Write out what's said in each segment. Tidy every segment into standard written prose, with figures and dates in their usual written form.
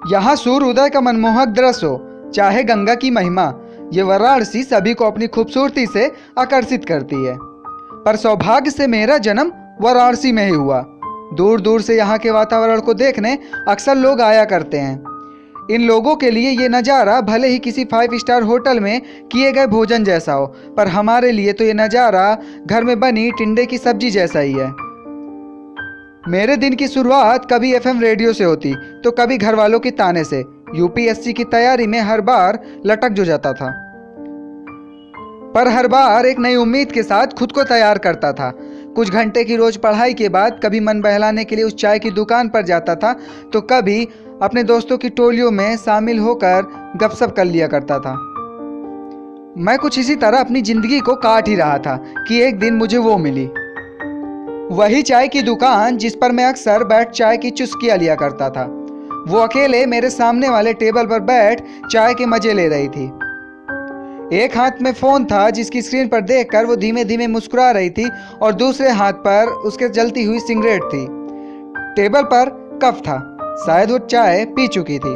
यहाँ सूर्योदय का मनमोहक दृश्य हो, चाहे गंगा की महिमा, ये वाराणसी सभी को अपनी खूबसूरती से आकर्षित करती है। पर सौभाग्य से मेरा जन्म वाराणसी में ही हुआ। दूर दूर से यहाँ के वातावरण को देखने अक्सर लोग आया करते हैं। इन लोगों के लिए ये नज़ारा भले ही किसी 5 स्टार होटल में किए गए भोजन जैसा हो, पर हमारे लिए तो ये नज़ारा घर में बनी टिंडे की सब्जी जैसा ही है। मेरे दिन की शुरुआत कभी एफएम रेडियो से होती तो कभी घर वालों के ताने से। यूपीएससी की तैयारी में हर बार लटक जो जाता था, पर हर बार एक नई उम्मीद के साथ खुद को तैयार करता था। कुछ घंटे की रोज पढ़ाई के बाद कभी मन बहलाने के लिए उस चाय की दुकान पर जाता था, तो कभी अपने दोस्तों की टोलियों में शामिल होकर गपशप कर लिया करता था। मैं कुछ इसी तरह अपनी जिंदगी को काट ही रहा था कि एक दिन मुझे वो मिली, वही चाय की दुकान जिस पर मैं अक्सर बैठ चाय की चुस्कियां लिया करता था। वो अकेले मेरे सामने वाले टेबल पर बैठ चाय के मजे ले रही थी। एक हाथ में फोन था जिसकी स्क्रीन पर देखकर वो धीमे धीमे मुस्कुरा रही थी, और दूसरे हाथ पर उसके जलती हुई सिगरेट थी। टेबल पर कप था, शायद वो चाय पी चुकी थी।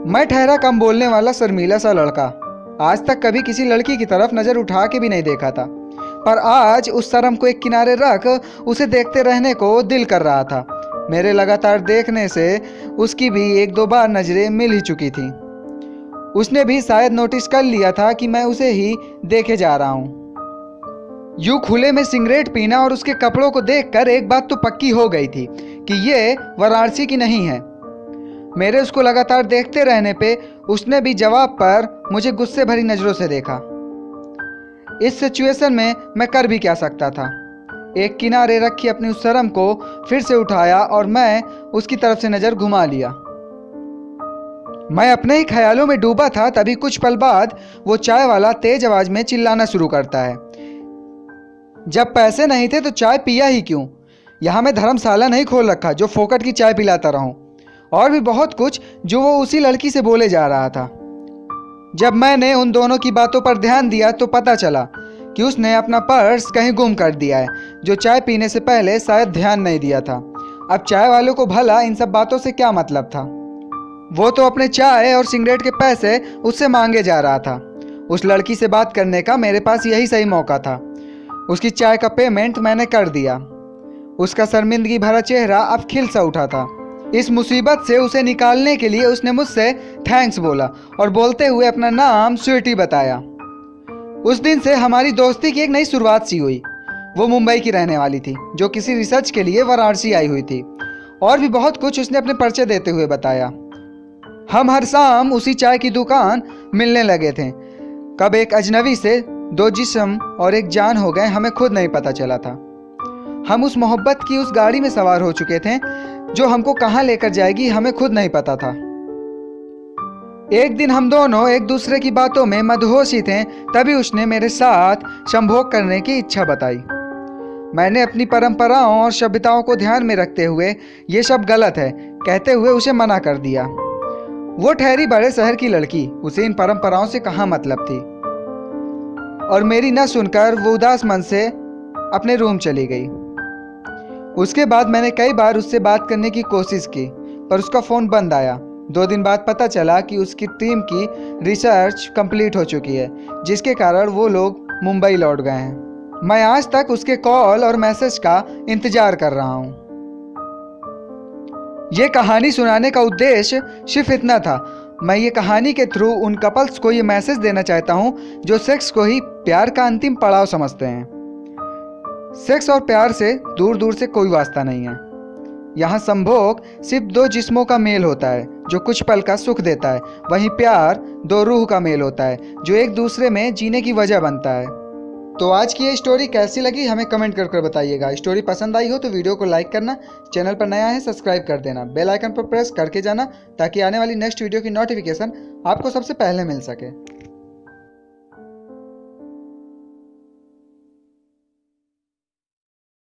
मैं ठहरा कम बोलने वाला शर्मीला सा लड़का, आज तक कभी किसी लड़की की तरफ नजर उठा के भी नहीं देखा था, पर आज उस शर्म को एक किनारे रख उसे देखते रहने को दिल कर रहा था। मेरे लगातार देखने से उसकी भी 1-2 बार नजरें मिल ही चुकी थी। उसने भी शायद नोटिस कर लिया था कि मैं उसे ही देखे जा रहा हूँ। यूं खुले में सिगरेट पीना और उसके कपड़ों को देखकर एक बात तो पक्की हो गई थी कि ये वाराणसी की नहीं है। मेरे उसको लगातार देखते रहने पे उसने भी जवाब पर मुझे गुस्से भरी नज़रों से देखा। इस सिचुएशन में मैं कर भी क्या सकता था। एक किनारे रखी अपनी उस शर्म को फिर से उठाया और मैं उसकी तरफ से नज़र घुमा लिया। मैं अपने ही ख्यालों में डूबा था, तभी कुछ पल बाद वो चाय वाला तेज आवाज में चिल्लाना शुरू करता है, जब पैसे नहीं थे तो चाय पिया ही क्यों? यहाँ मैं धर्मशाला नहीं खोल रखा जो फोकट की चाय पिलाता रहूं। और भी बहुत कुछ जो वो उसी लड़की से बोले जा रहा था। जब मैंने उन दोनों की बातों पर ध्यान दिया तो पता चला कि उसने अपना पर्स कहीं गुम कर दिया है, जो चाय पीने से पहले शायद ध्यान नहीं दिया था। अब चाय वालों को भला इन सब बातों से क्या मतलब था? वो तो अपने चाय और सिगरेट के पैसे उससे मांगे जा रहा था। उस लड़की से बात करने का मेरे पास यही सही मौका था। उसकी चाय का पेमेंट मैंने कर दिया। उसका शर्मिंदगी भरा चेहरा अब खिल सा उठा था। इस मुसीबत से उसे निकालने के लिए उसने मुझसे थैंक्स बोला और बोलते हुए अपना नाम स्वीटी बताया। उस दिन से हमारी दोस्ती की एक नई शुरुआत सी हुई। वो मुंबई की रहने वाली थी जो किसी रिसर्च के लिए वाराणसी आई हुई थी, और भी बहुत कुछ उसने अपने परिचय देते हुए बताया। हम हर शाम उसी चाय की दुकान मिलने लगे थे। कब एक अजनबी से 2 जिस्म और एक जान हो गए हमें खुद नहीं पता चला था। हम उस मोहब्बत की उस गाड़ी में सवार हो चुके थे जो हमको कहाँ लेकर जाएगी हमें खुद नहीं पता था। एक दिन हम दोनों एक दूसरे की बातों में मदहोश ही थे, तभी उसने मेरे साथ संभोग करने की इच्छा बताई। मैंने अपनी परंपराओं और सभ्यताओं को ध्यान में रखते हुए ये सब गलत है कहते हुए उसे मना कर दिया। वो ठहरी बड़े शहर की लड़की, उसे इन परंपराओं से कहाँ मतलब थी, और मेरी न सुनकर वो उदास मन से अपने रूम चली गई। उसके बाद मैंने कई बार उससे बात करने की कोशिश की, पर उसका फ़ोन बंद आया। 2 दिन बाद पता चला कि उसकी टीम की रिसर्च कंप्लीट हो चुकी है, जिसके कारण वो लोग मुंबई लौट गए हैं। मैं आज तक उसके कॉल और मैसेज का इंतज़ार कर रहा हूँ। ये कहानी सुनाने का उद्देश्य सिर्फ इतना था। मैं ये कहानी के थ्रू उन कपल्स को ये मैसेज देना चाहता हूँ जो सेक्स को ही प्यार का अंतिम पड़ाव समझते हैं। सेक्स और प्यार से दूर दूर से कोई वास्ता नहीं है। यहाँ संभोग सिर्फ 2 जिस्मों का मेल होता है जो कुछ पल का सुख देता है, वहीं प्यार 2 रूह का मेल होता है जो एक दूसरे में जीने की वजह बनता है। तो आज की ये स्टोरी कैसी लगी हमें कमेंट कर बताइएगा। स्टोरी पसंद आई हो तो वीडियो को लाइक करना, चैनल पर नया है सब्सक्राइब कर देना, बेल आइकन पर प्रेस करके जाना ताकि आने वाली नेक्स्ट वीडियो की नोटिफिकेशन आपको सबसे पहले मिल सके।